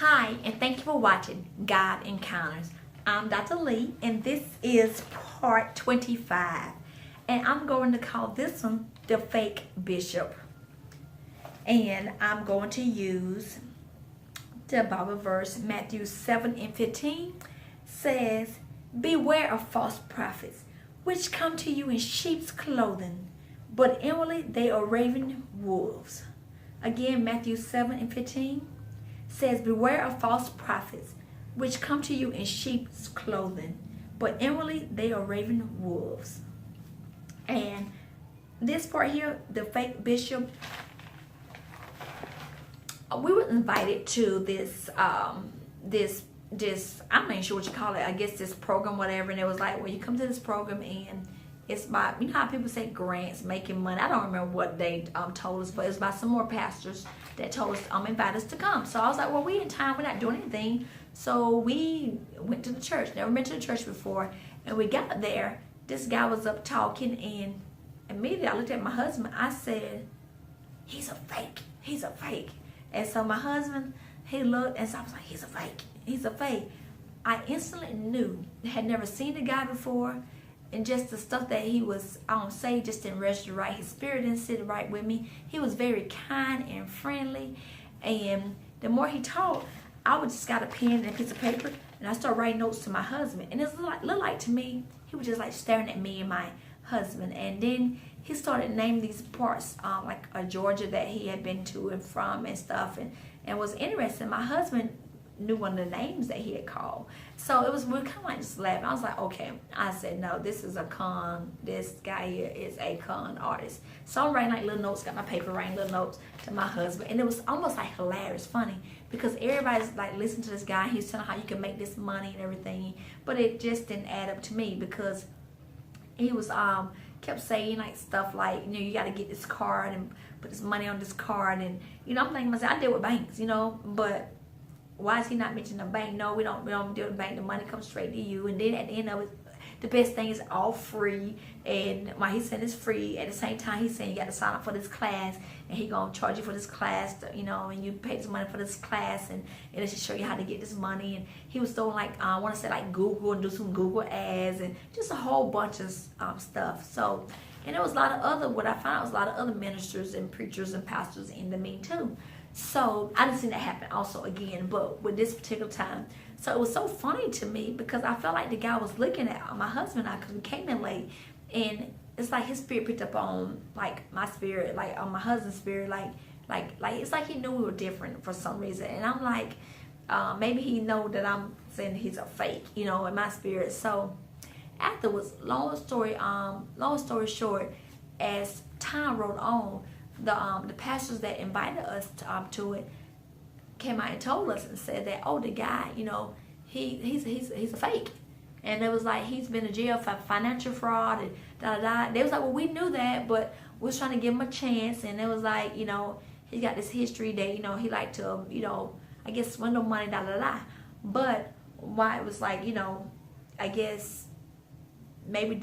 Hi, and thank you for watching God Encounters. I'm Dr. Lee, and this is part 25. And I'm going to call this one the fake bishop. And I'm going to use the Bible verse, Matthew 7:15 says, "Beware of false prophets, which come to you in sheep's clothing, but inwardly they are ravening wolves." Again, Matthew 7:15 says, "Beware of false prophets, which come to you in sheep's clothing, but inwardly they are ravening wolves." And this part here, the fake bishop, we were invited to this I'm not even sure what you call it, I guess this program, whatever. And it was like, well, you come to this program and it's by, you know how people say grants, making money. I don't remember what they told us, but it's by some more pastors that told us, invite us to come. So I was like, well, we in time, we're not doing anything. So we went to the church. Never been to the church before. And we got there. This guy was up talking, and immediately I looked at my husband. I said, he's a fake. He's a fake. And so my husband, he looked, and so I was like, he's a fake. He's a fake. I instantly knew. Had never seen the guy before. And just the stuff that he was say just didn't register right. His spirit didn't sit right with me. He was very kind and friendly. And the more he talked, I would just got a pen and a piece of paper, and I started writing notes to my husband. And it looked like to me, he was just like staring at me and my husband. And then he started naming these parts, like Georgia that he had been to and from and stuff, and was interested. My husband knew one of the names that he had called. So we were kind of like just laughing. I was like, okay. I said, no, this is a con. This guy here is a con artist. So I'm writing like little notes, got my paper, writing little notes to my husband. And it was almost like hilarious, funny, because everybody's like listening to this guy. He's telling how you can make this money and everything. But it just didn't add up to me, because he was kept saying like stuff like, you got to get this card and put this money on this card. And, I'm thinking to myself, I deal with banks, but why is he not mentioning the bank? No, we don't deal with the bank. The money comes straight to you. And then at the end of it, the best thing is all free. And while he's saying it's free, at the same time he's saying you got to sign up for this class, and he gonna charge you for this class, and you pay this money for this class, and it'll just show you how to get this money. And he was throwing like I want to say like Google, and do some Google ads, and just a whole bunch of stuff. So, and there was a lot of other, what I found out was a lot of other ministers and preachers and pastors in the mean too. So I didn't see that happen also again, but with this particular time. So it was so funny to me, because I felt like the guy was looking at my husband and I, because we came in late, and it's like his spirit picked up on like my spirit, like on my husband's spirit, like it's like he knew we were different for some reason. And I'm like, maybe he know that I'm saying he's a fake, in my spirit. So afterwards, long story short, as time rolled on, the pastors that invited us to it came out and told us and said that, oh, the guy, he's a fake. And it was like, he's been in jail for financial fraud and da-da-da. They was like, well, we knew that, but we was trying to give him a chance. And it was like, he's got this history that, he liked to, I guess swindle money, da-da-da. But why it was like, I guess maybe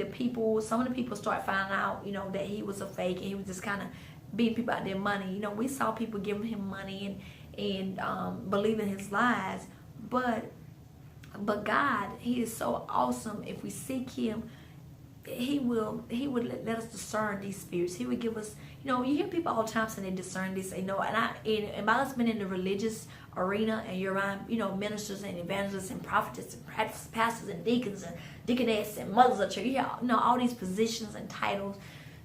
some of the people started finding out, that he was a fake, and he was just kind of beating people out their money. We saw people giving him money and believing his lies, but God, he is so awesome. If we seek him, he would let us discern these spirits. He would give us, you hear people all the time saying they discern this, and by us being in the religious arena, and you're around, ministers and evangelists and prophets and pastors and deacons and deaconess and mothers of church, you hear, all these positions and titles.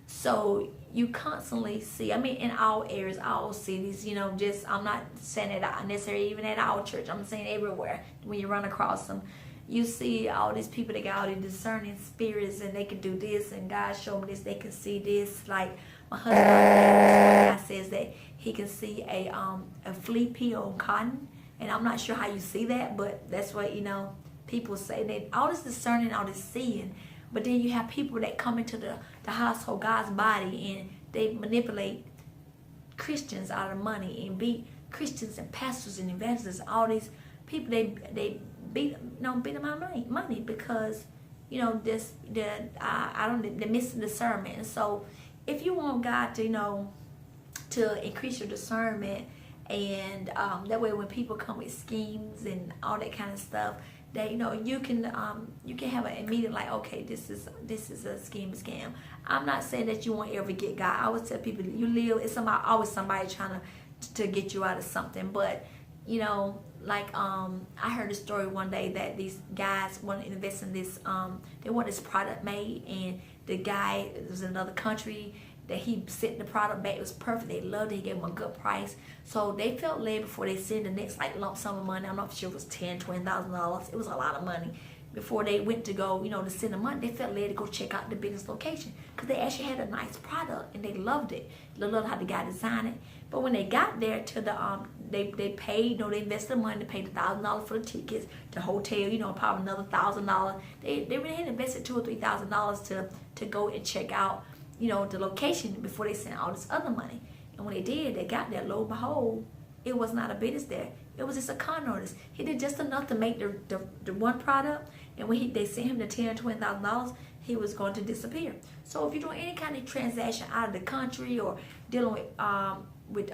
So you constantly see, in all areas, all cities, I'm not saying that necessarily even at our church, I'm saying everywhere. When you run across them, you see all these people that got all these discerning spirits, and they can do this, and God showed me this, they can see this. Like my husband says that he can see a flea pea on cotton, and I'm not sure how you see that, but that's what, people say. That all this discerning, all this seeing. But then you have people that come into the household, God's body, and they manipulate Christians out of money, and beat Christians and pastors and evangelists. All these people, they beat them out of money because, they're missing discernment. And so if you want God to, to increase your discernment And that way when people come with schemes and all that kind of stuff, that you can have an immediate like, okay, this is a scam. I'm not saying that you won't ever get God. I always tell people, you live, it's always somebody trying to get you out of something. But like I heard a story one day that these guys want to invest in this, they want this product made, and the guy was in another country, that he sent the product back. It was perfect. They loved it. He gave them a good price. So they felt led before they sent the next like lump sum of money. I'm not sure if it was $10,000, $20,000. It was a lot of money. Before they went to go, to send the money, they felt led to go check out the business location, because they actually had a nice product and they loved it. They loved how the guy designed it. But when they got there to the they paid, they invested the money. They paid $1,000 for the tickets, the hotel, probably another $1,000. They really had invested $2,000 or $3,000 to go and check out the location before they sent all this other money. And when they did, they got there, lo and behold, it was not a business there. It was just a con artist. He did just enough to make the one product, and when they sent him the $10,000 or $20,000, he was going to disappear. So if you're doing any kind of transaction out of the country or dealing with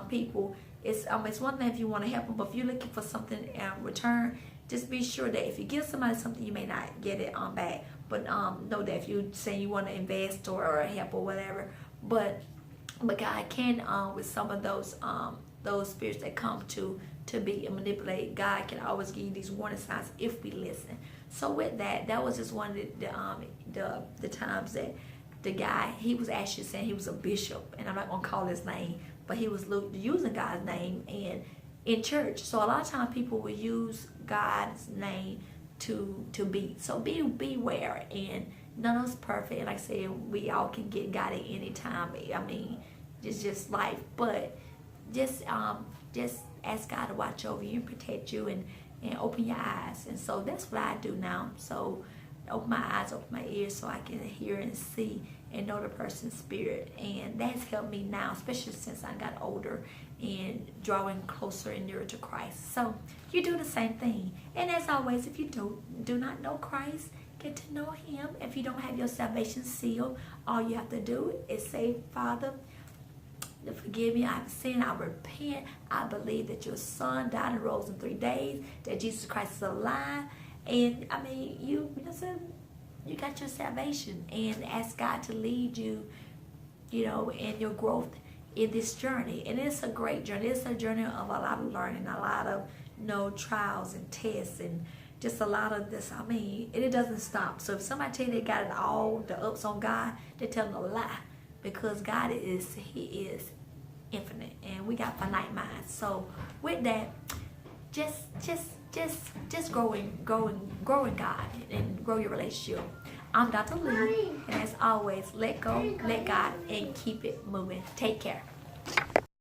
people, it's one thing if you want to help them, but if you're looking for something in return, just be sure that if you give somebody something, you may not get it back. But know that if you say you want to invest or help or whatever, but God can with some of those spirits that come to be manipulated, God can always give you these warning signs if we listen. So with that was just one of the times that the guy, he was actually saying he was a bishop, and I'm not gonna call his name, but he was using God's name and in church. So a lot of times people will use God's name to beat. So beware, and none of us perfect. Like I said, we all can get God at any time. I mean, it's just life. But just ask God to watch over you and protect you and open your eyes. And so that's what I do now. So open my eyes, open my ears, so I can hear and see and know the person's spirit. And that's helped me now, especially since I got older and drawing closer and nearer to Christ. So you do the same thing. And as always, if you do not know Christ, get to know him. If you don't have your salvation sealed, all you have to do is say, Father, forgive me, I've sinned, I repent, I believe that your son died and rose in 3 days, that Jesus Christ is alive. And I mean, you got your salvation, and ask God to lead you, in your growth in this journey. And it's a great journey. It's a journey of a lot of learning, a lot of trials and tests, and just a lot of this. I mean, it doesn't stop. So if somebody tell you they got it all, the ups on God, they're telling a lie, because God he is infinite, and we got finite minds. So with that, just growing God and grow your relationship. I'm Dr. Lee, and as always, let go, let God, and keep it moving. Take care.